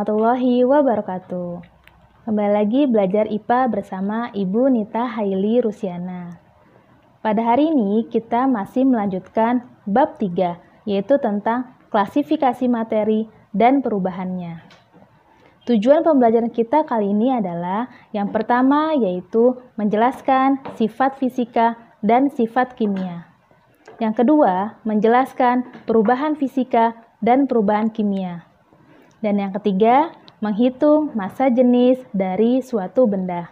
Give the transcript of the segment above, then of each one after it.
warahmatullahi wabarakatuh. Kembali lagi belajar IPA bersama Ibu Nita Haili Rusiana. Pada hari ini kita masih melanjutkan bab 3, yaitu tentang klasifikasi materi dan perubahannya. Tujuan pembelajaran kita kali ini adalah yang pertama yaitu menjelaskan sifat fisika dan sifat kimia. Yang kedua, menjelaskan perubahan fisika dan perubahan kimia. Dan yang ketiga, menghitung massa jenis dari suatu benda.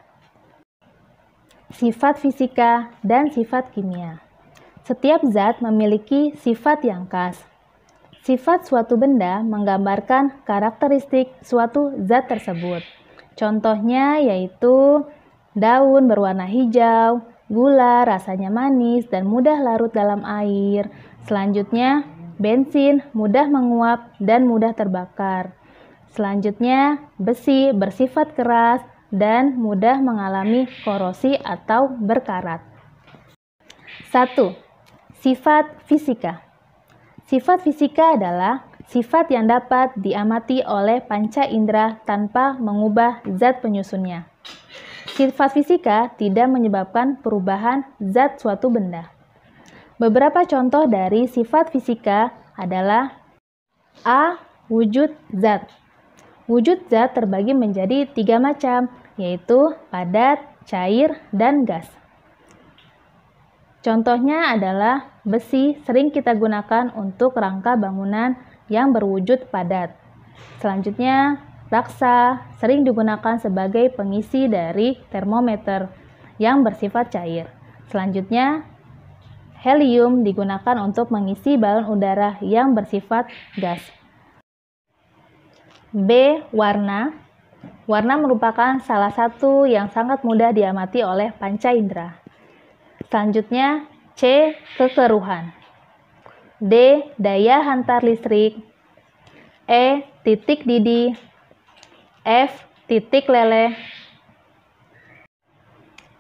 Sifat fisika dan sifat kimia. Setiap zat memiliki sifat yang khas. Sifat suatu benda menggambarkan karakteristik suatu zat tersebut. Contohnya yaitu daun berwarna hijau, gula rasanya manis dan mudah larut dalam air. Selanjutnya, bensin mudah menguap dan mudah terbakar. Selanjutnya, besi bersifat keras dan mudah mengalami korosi atau berkarat. 1. Sifat fisika. Sifat fisika adalah sifat yang dapat diamati oleh panca indera tanpa mengubah zat penyusunnya. Sifat fisika tidak menyebabkan perubahan zat suatu benda. Beberapa contoh dari sifat fisika adalah A. Wujud zat. Wujud zat terbagi menjadi 3 macam, yaitu padat, cair, dan gas. Contohnya adalah besi sering kita gunakan untuk rangka bangunan yang berwujud padat. Selanjutnya, raksa sering digunakan sebagai pengisi dari termometer yang bersifat cair. Selanjutnya, helium digunakan untuk mengisi balon udara yang bersifat gas. B. Warna. Warna merupakan salah satu yang sangat mudah diamati oleh panca indera. Selanjutnya, C. Kekeruhan. D. Daya hantar listrik. E. Titik didih. F. Titik leleh.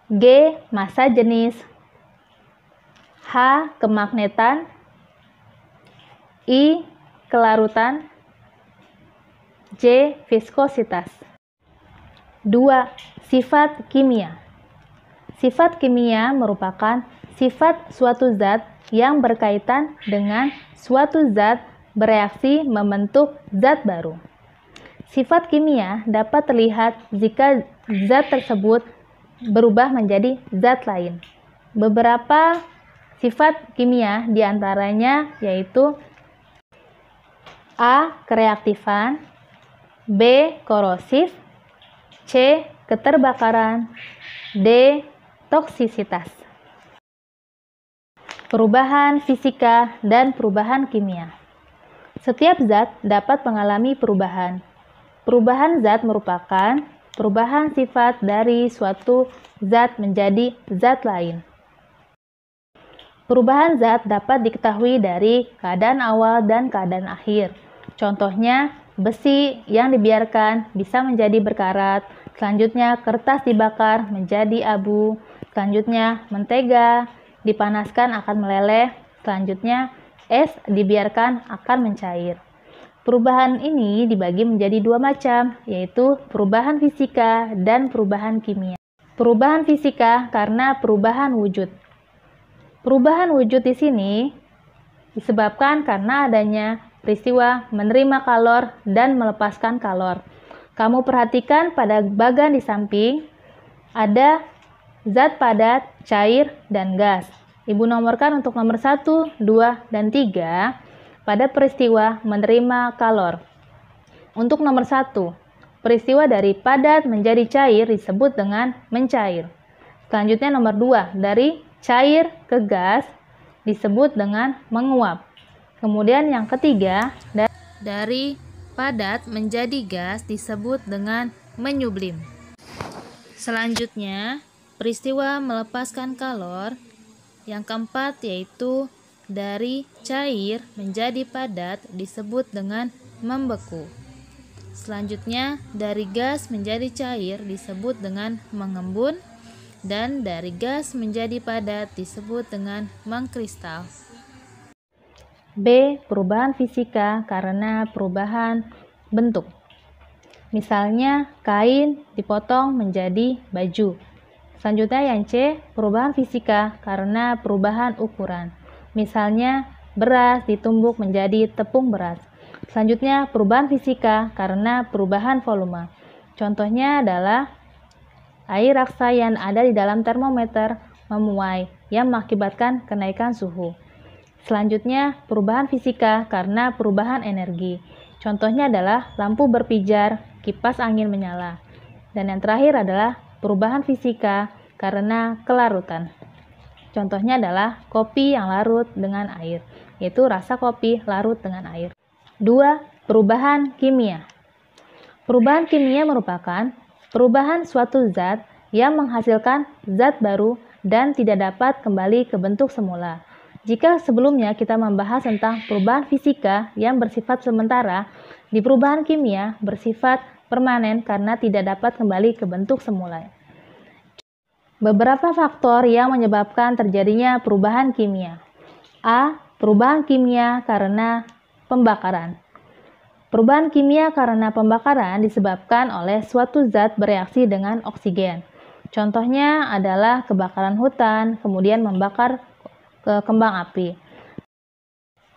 G. Massa jenis. H. Kemagnetan. I. Kelarutan. J. Viskositas. 2. Sifat kimia. Sifat kimia merupakan sifat suatu zat yang berkaitan dengan suatu zat bereaksi membentuk zat baru. Sifat kimia dapat terlihat jika zat tersebut berubah menjadi zat lain. Beberapa sifat kimia diantaranya yaitu A. Kereaktifan, B. Korosif, C. Keterbakaran, D. Toksisitas. Perubahan fisika dan perubahan kimia. Setiap zat dapat mengalami perubahan. Perubahan zat merupakan perubahan sifat dari suatu zat menjadi zat lain. Perubahan zat dapat diketahui dari keadaan awal dan keadaan akhir. Contohnya, besi yang dibiarkan bisa menjadi berkarat, selanjutnya kertas dibakar menjadi abu, selanjutnya mentega dipanaskan akan meleleh, selanjutnya es dibiarkan akan mencair. Perubahan ini dibagi menjadi 2 macam, yaitu perubahan fisika dan perubahan kimia. Perubahan fisika karena perubahan wujud. Perubahan wujud di sini disebabkan karena adanya peristiwa menerima kalor dan melepaskan kalor. Kamu perhatikan pada bagan di samping ada zat padat, cair, dan gas. Ibu nomorkan untuk nomor 1, 2, dan 3 pada peristiwa menerima kalor. Untuk nomor 1, peristiwa dari padat menjadi cair disebut dengan mencair. Selanjutnya nomor 2, dari cair ke gas disebut dengan menguap. Kemudian yang ketiga, dari padat menjadi gas disebut dengan menyublim. Selanjutnya, peristiwa melepaskan kalor. Yang keempat yaitu dari cair menjadi padat disebut dengan membeku. Selanjutnya, dari gas menjadi cair disebut dengan mengembun. Dan dari gas menjadi padat disebut dengan mengkristal. B. Perubahan fisika karena perubahan bentuk. Misalnya, kain dipotong menjadi baju. Selanjutnya yang C, perubahan fisika karena perubahan ukuran. Misalnya, beras ditumbuk menjadi tepung beras. Selanjutnya, perubahan fisika karena perubahan volume. Contohnya adalah air raksa yang ada di dalam termometer memuai yang mengakibatkan kenaikan suhu. Selanjutnya, perubahan fisika karena perubahan energi. Contohnya adalah lampu berpijar, kipas angin menyala. Dan yang terakhir adalah perubahan fisika karena kelarutan. Contohnya adalah kopi yang larut dengan air, yaitu rasa kopi larut dengan air. 2. Perubahan kimia. Perubahan kimia merupakan perubahan suatu zat yang menghasilkan zat baru dan tidak dapat kembali ke bentuk semula. Jika sebelumnya kita membahas tentang perubahan fisika yang bersifat sementara, di perubahan kimia bersifat permanen karena tidak dapat kembali ke bentuk semula. Beberapa faktor yang menyebabkan terjadinya perubahan kimia. A. Perubahan kimia karena pembakaran. Perubahan kimia karena pembakaran disebabkan oleh suatu zat bereaksi dengan oksigen. Contohnya adalah kebakaran hutan, kemudian membakar kembang api.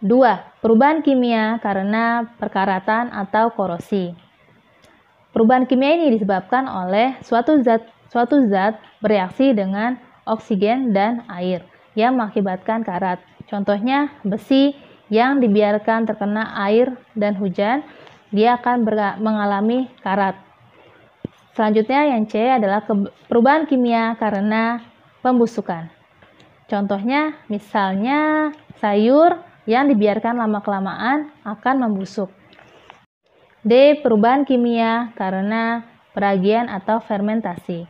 2. Perubahan kimia karena perkaratan atau korosi. Perubahan kimia ini disebabkan oleh suatu zat bereaksi dengan oksigen dan air yang mengakibatkan karat. Contohnya besi yang dibiarkan terkena air dan hujan, dia akan mengalami karat. Selanjutnya yang C adalah perubahan kimia karena pembusukan. Contohnya misalnya sayur yang dibiarkan lama-kelamaan akan membusuk. D. Perubahan kimia karena peragian atau fermentasi.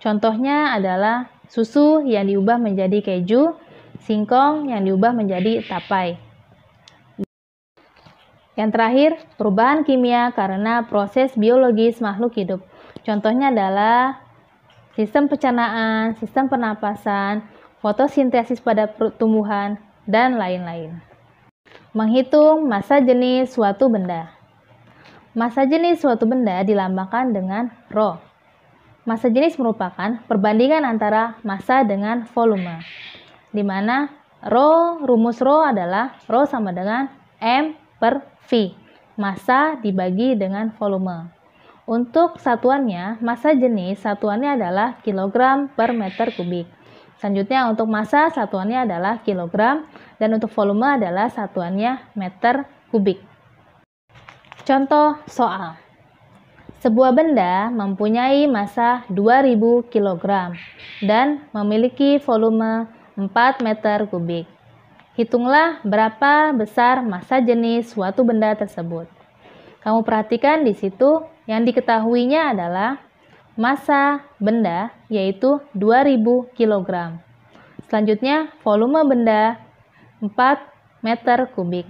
Contohnya adalah susu yang diubah menjadi keju, singkong yang diubah menjadi tapai. Yang terakhir, perubahan kimia karena proses biologis makhluk hidup. Contohnya adalah sistem pencernaan, sistem pernapasan, fotosintesis pada tumbuhan, dan lain-lain. Menghitung massa jenis suatu benda. Massa jenis suatu benda dilambangkan dengan Rho. Massa jenis merupakan perbandingan antara massa dengan volume, di mana rumus Rho adalah Rho sama dengan M per V, massa dibagi dengan volume. Untuk satuannya, massa jenis satuannya adalah kilogram per meter kubik. Selanjutnya untuk massa satuannya adalah kilogram dan untuk volume adalah satuannya meter kubik. Contoh soal. Sebuah benda mempunyai massa 2000 kg dan memiliki volume 4 meter kubik. Hitunglah berapa besar massa jenis suatu benda tersebut. Kamu perhatikan di situ yang diketahuinya adalah massa benda yaitu 2000 kg. Selanjutnya volume benda 4 meter kubik.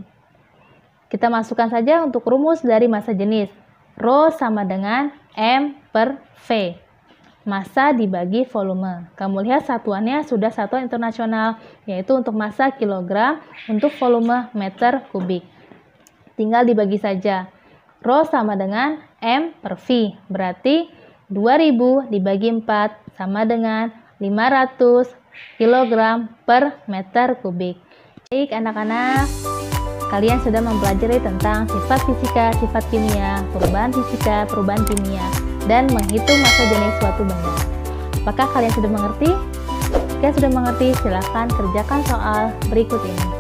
Kita masukkan saja untuk rumus dari massa jenis. Rho sama dengan M per V. Massa dibagi volume. Kamu lihat satuannya sudah satuan internasional, yaitu untuk massa kilogram, untuk volume meter kubik. Tinggal dibagi saja. Rho sama dengan M per V, berarti 2000 dibagi 4 sama dengan 500 kg per meter kubik. Baik anak-anak, kalian sudah mempelajari tentang sifat fisika, sifat kimia, perubahan fisika, perubahan kimia, dan menghitung massa jenis suatu benda. Apakah kalian sudah mengerti? Jika sudah mengerti, silakan kerjakan soal berikut ini.